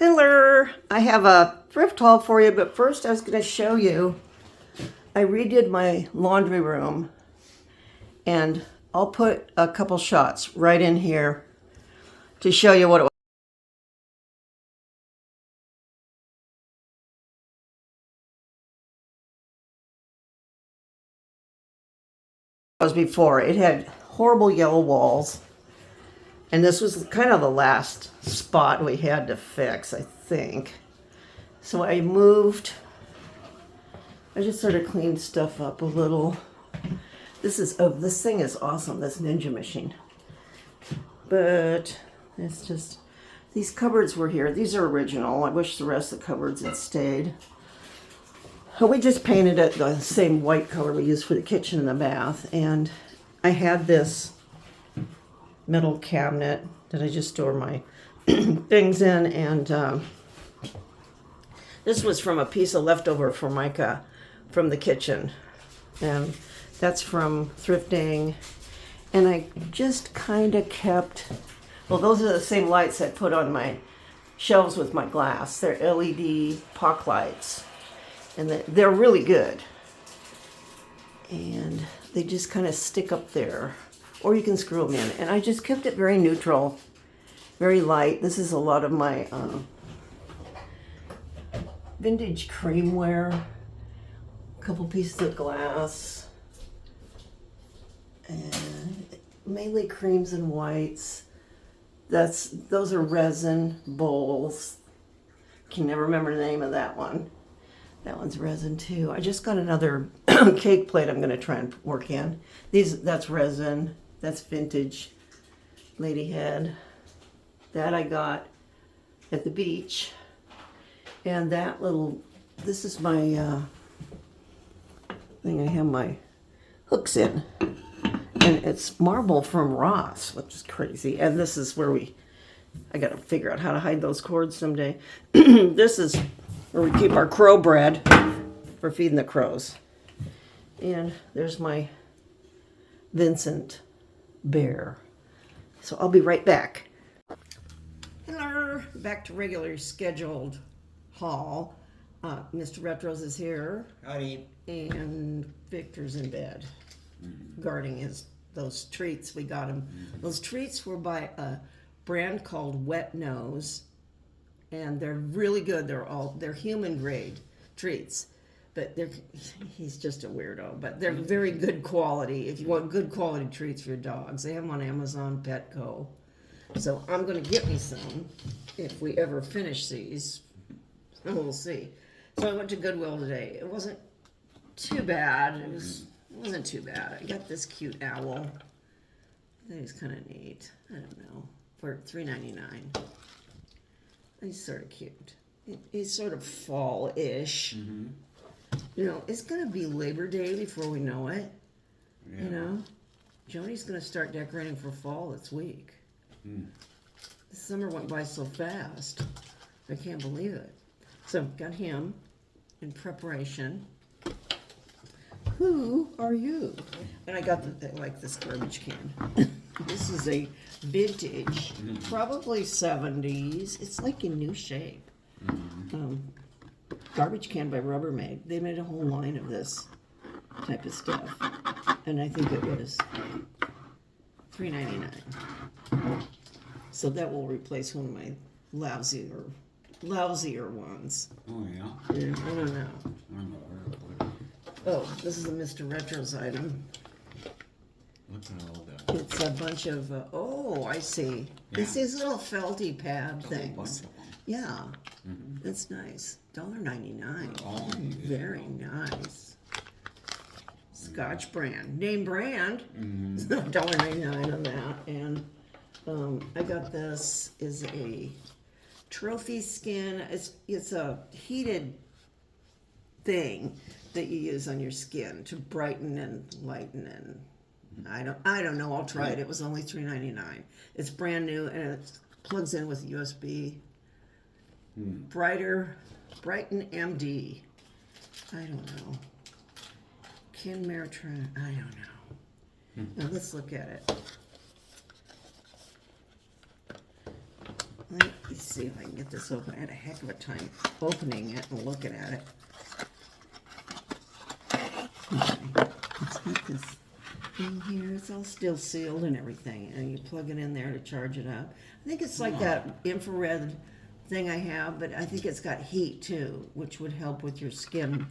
Hello, I have a thrift haul for you, but first I was going to show you, I redid my laundry room, and I'll put a couple shots right in here to show you what it was before. It had horrible yellow walls, and this was kind of the last spot we had to fix, I think. So I just sort of cleaned stuff up a little. This thing is awesome, this Ninja machine. But it's just, these cupboards were here. These are original. I wish the rest of the cupboards had stayed. We just painted it the same white color we used for the kitchen and the bath. And I had this metal cabinet that I just store my things in. And this was from a piece of leftover Formica from the kitchen. And that's from thrifting. And I just kind of kept, well, those are the same lights I put on my shelves with my glass. They're LED POC lights. And they're really good. And they just kind of stick up there. Or you can screw them in. And I just kept it very neutral, very light. This is a lot of my vintage creamware. A couple pieces of glass. And mainly creams and whites. Those are resin bowls. Can never remember the name of that one. That one's resin too. I just got another cake plate I'm going to try and work in. That's resin. That's vintage ladyhead. That I got at the beach. And this is my thing I have my hooks in. And it's marble from Ross, which is crazy. And this is where I got to figure out how to hide those cords someday. This is where we keep our crow bread for feeding the crows. And there's my Vincent bear. So I'll be right back. Hello, back to regular scheduled haul. Mr. RETROS is here. Howdy. And Victor's in bed, guarding those treats we got him. Those treats were by a brand called Wet Nose, and they're really good. They're human grade treats, but he's just a weirdo. But they're very good quality. If you want good quality treats for your dogs, they have them on Amazon, Petco. So I'm going to get me some if we ever finish these. We'll see. So I went to Goodwill today. It wasn't too bad. It wasn't too bad. I got this cute owl. I think he's kind of neat. I don't know. For $3.99. He's sort of cute. He's sort of fall-ish. Mm-hmm. You know, it's going to be Labor Day before we know it. Yeah. You know? Joni's going to start decorating for fall this week. The summer went by so fast. I can't believe it. So, got him in preparation. Who are you? And I got this garbage can. This is a vintage, probably 70s. It's like in new shape. Garbage can by Rubbermaid. They made a whole line of this type of stuff. And I think it was $3.99. So that will replace one of my lousier ones. Oh, yeah? Yeah, I don't know. Oh, this is a Mr. RETROS item. Look at all that. It's a bunch of, I see. Yeah. It's these little felty pad things. Bunch of them. Yeah, that's nice. $1.99. Oh, very nice. Scotch brand. Name brand. $1.99 on that. And I got this is a trophy skin. It's a heated thing that you use on your skin to brighten and lighten, and I don't know. I'll try it. It was only $3.99. It's brand new and it plugs in with USB. Brighten MD. I don't know. Ken Meritron. I don't know. Now let's look at it. Let me see if I can get this open. I had a heck of a time opening it and looking at it. Okay. It's got this thing here. It's all still sealed and everything. And you plug it in there to charge it up. I think it's like that infrared thing I have, but I think it's got heat too, which would help with your skin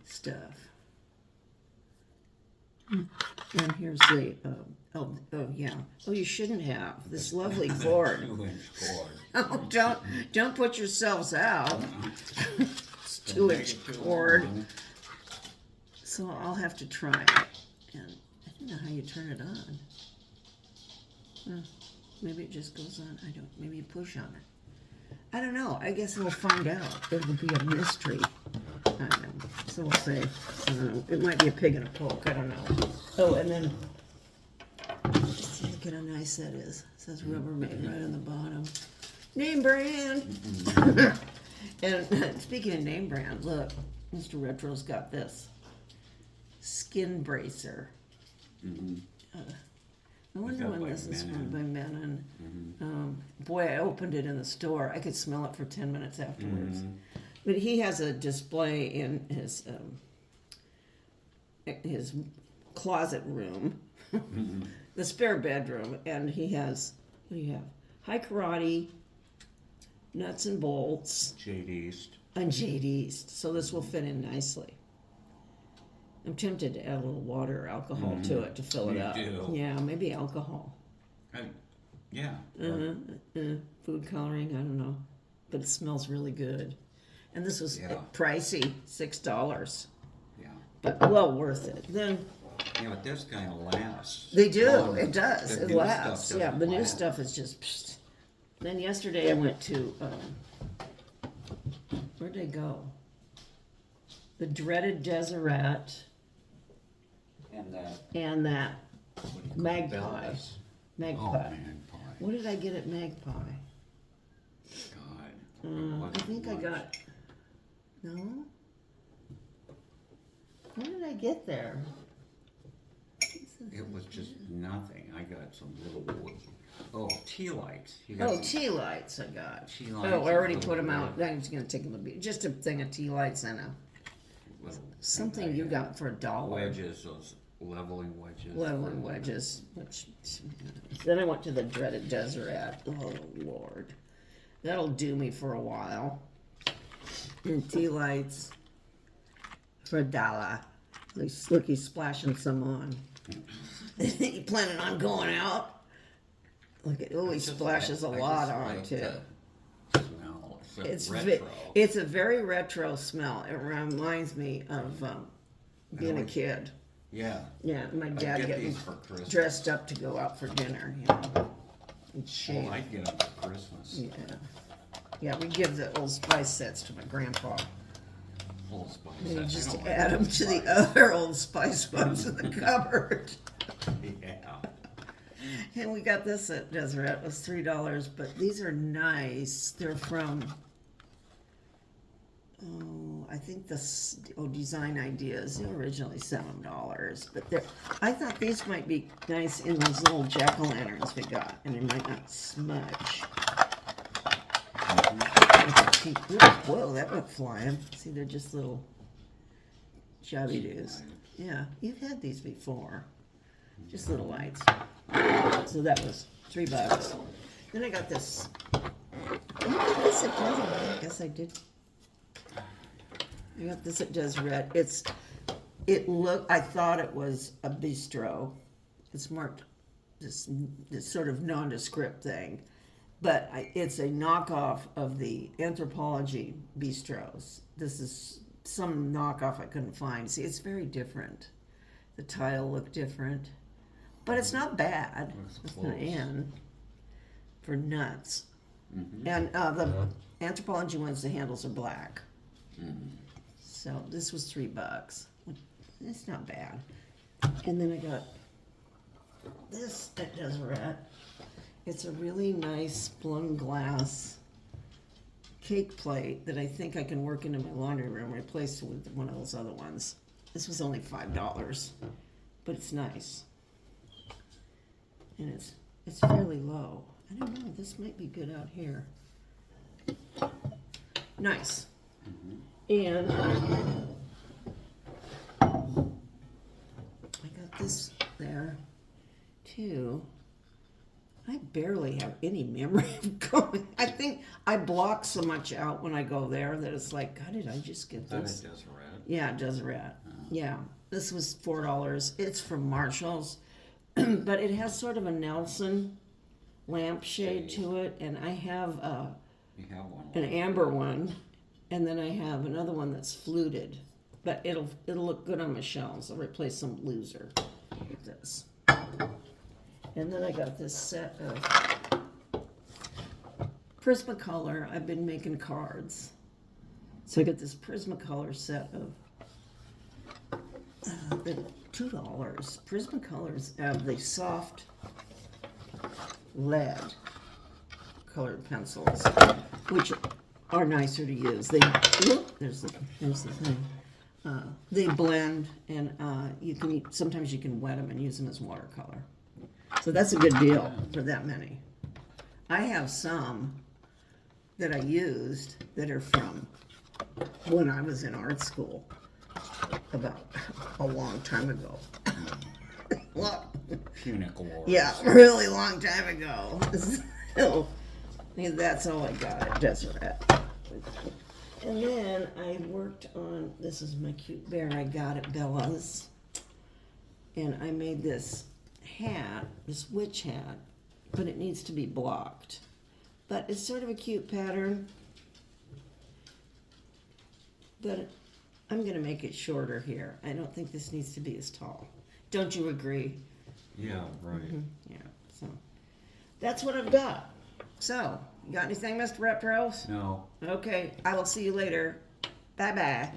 stuff. And here's the, oh yeah. Oh, you shouldn't have. This lovely cord. 2-inch cord. Oh, don't put yourselves out. It's 2-inch cord. So I'll have to try it. And I don't know how you turn it on. Maybe it just goes on. I don't. Maybe you push on it. I don't know. I guess we'll find out. It'll be a mystery. I don't know. So we'll see. I don't know. It might be a pig in a poke. I don't know. Oh, and then see look how nice that is. It says Rubbermaid right on the bottom. Name brand. And speaking of name brand, look, Mr. Retro's got this skin bracer. I wonder when this is from by Menon. Boy, I opened it in the store. I could smell it for 10 minutes afterwards. But he has a display in his closet room, the spare bedroom, and he has, what do you have? High Karate, Nuts and Bolts, Jade East. and Jade East. So this will fit in nicely. I'm tempted to add a little water or alcohol to it to fill it up. Do. Yeah, maybe alcohol. Yeah. Food coloring, I don't know. But it smells really good. And this was pricey, $6. Yeah. But well worth it. Then You know, it does kind of last. they do. longer. It does. The It new lasts. stuff Yeah, doesn't the new last. stuff is just. Psst. Then yesterday I went to where'd I go? The dreaded Deserette And that. and that What do you call Magpie. Velvet? Magpie. Oh, Magpie. What did I get at Magpie? God. I think I got. No? What did I get there? It was just nothing. I got some little wood. Oh, tea lights. You Oh, some tea lights I got. tea lights. Oh, I already and put them little out. I'm just gonna take them. Just a thing of tea lights and little something things I you had. got for $1. Wedges, those leveling wedges. Leveling wedges. Which, then I went to the dreaded Deserette. Oh Lord, that'll do me for a while. And tea lights for $1. Look, he's splashing some on. You planning on going out? Look at, he splashes a lot on too. Smell. It's retro. it's a very retro smell. It reminds me of being a always- kid. Yeah. Yeah, my I dad get getting these for Christmas. dressed up to go out for dinner. You know, and Oh, shave. I get them for Christmas. Yeah, yeah. We give the Old Spice sets to my grandpa. Old Spice. And you I just don't add like them to the Spice. other Old Spice ones in the cupboard. Yeah. And we got this at Deserette. It was $3, but these are nice. They're from, I think Design Ideas. They were originally $7, but I thought these might be nice in those little jack-o'-lanterns we got, and they might not smudge. Whoa, that went flying. See, they're just little chubby doos. Yeah, you've had these before. Just little lights. So that was $3. Then I got this. Oh, this at Deseret. I guess I did. I got this at Deseret. I thought it was a bistro. It's marked this sort of nondescript thing. But it's a knockoff of the Anthropology bistros. This is some knockoff I couldn't find. See, it's very different. The tile looked different. But it's not bad. It's an N for nuts. Mm-hmm. And the Anthropology ones, the handles are black. Mm-hmm. So this was $3. It's not bad. And then I got this at Deserette. It's a really nice blown glass cake plate that I think I can work into my laundry room, replace it with one of those other ones. This was only $5, but it's nice. And it's fairly low. I don't know, this might be good out here. Nice. And I got this there too. I barely have any memory of going. I think I block so much out when I go there that it's like, how did I just get That this? is Deserette. Yeah, Deserette. Yeah, this was $4. It's from Marshall's, but it has sort of a Nelson lampshade to it, and I have You have one. an amber one, and then I have another one that's fluted. But it'll look good on my shelves. I'll replace some loser with this. And then I got this set of Prismacolor. I've been making cards. So I got this Prismacolor set of $2. Prismacolors have the soft lead colored pencils, which are nicer to use. They there's the thing. They blend, and sometimes you can wet them and use them as watercolor. So that's a good deal for that many. I have some that I used that are from when I was in art school about a long time ago. Look. Punic Wars. Yeah, really long time ago. So, that's all I got at Deserette. And then I worked on, this is my cute bear I got at Bella's. And I made this hat, this witch hat, but it needs to be blocked. But it's sort of a cute pattern. But I'm going to make it shorter here. I don't think this needs to be as tall. Don't you agree? Yeah, right. Yeah, so that's what I've got. So, you got anything, Mr. Retros? No. Okay, I will see you later. Bye-bye.